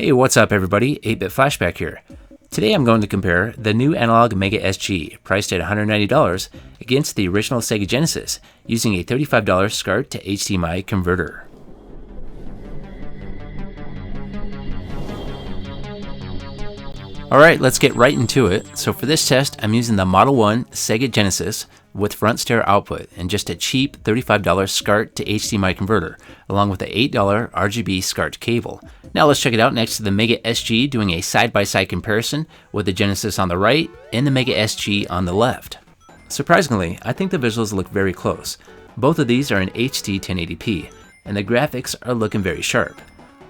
Hey, what's up everybody? 8-Bit Flashback here. Today I'm going to compare the new Analogue Mega Sg, priced at $190, against the original Sega Genesis, using a $35 Scart to HDMI converter. Alright, let's get right into it. So for this test, I'm using the Model 1 Sega Genesis with front stereo output and just a cheap $35 Scart to HDMI converter, along with the $8 RGB Scart cable. Now let's check it out next to the Mega Sg, doing a side-by-side comparison with the Genesis on the right and the Mega Sg on the left. Surprisingly, I think the visuals look very close. Both of these are in HD 1080p, and the graphics are looking very sharp.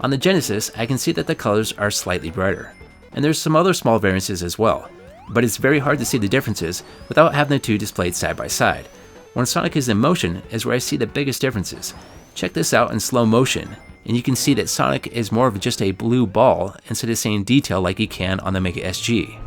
On the Genesis, I can see that the colors are slightly brighter. And there's some other small variances as well, but it's very hard to see the differences without having the two displayed side by side. When Sonic is in motion is where I see the biggest differences. Check this out in slow motion, and you can see that Sonic is more of just a blue ball instead of seeing detail like you can on the Mega Sg.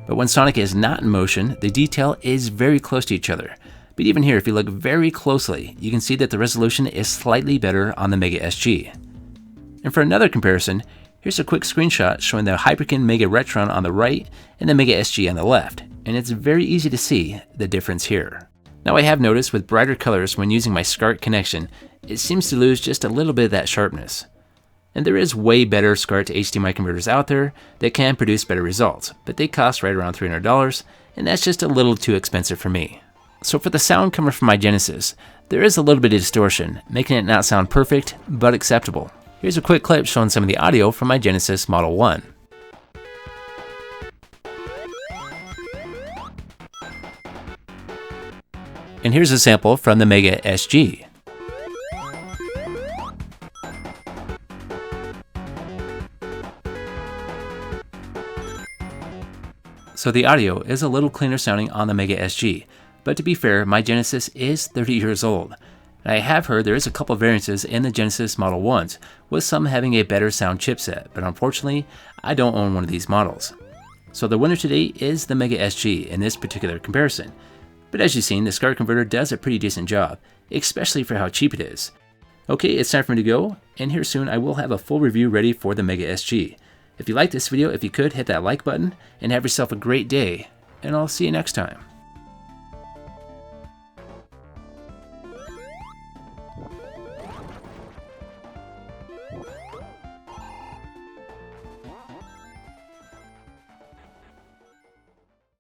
But when Sonic is not in motion, the detail is very close to each other. But even here, if you look very closely, you can see that the resolution is slightly better on the Mega Sg. And for another comparison, here's a quick screenshot showing the Hyperkin Mega Retron on the right and the Mega Sg on the left, and it's very easy to see the difference here. Now I have noticed with brighter colors when using my Scart connection, it seems to lose just a little bit of that sharpness. And there is way better Scart to HDMI converters out there that can produce better results, but they cost right around $300, and that's just a little too expensive for me. So for the sound coming from my Genesis, there is a little bit of distortion, making it not sound perfect, but acceptable. Here's a quick clip showing some of the audio from my Genesis Model 1. And here's a sample from the Mega Sg. So the audio is a little cleaner sounding on the Mega Sg. But to be fair, my Genesis is 30 years old, and I have heard there is a couple variances in the Genesis Model 1s, with some having a better sound chipset, but unfortunately, I don't own one of these models. So the winner today is the Mega Sg in this particular comparison. But as you've seen, the Scart converter does a pretty decent job, especially for how cheap it is. Okay, it's time for me to go, and here soon I will have a full review ready for the Mega Sg. If you liked this video, if you could, hit that like button, and have yourself a great day, and I'll see you next time.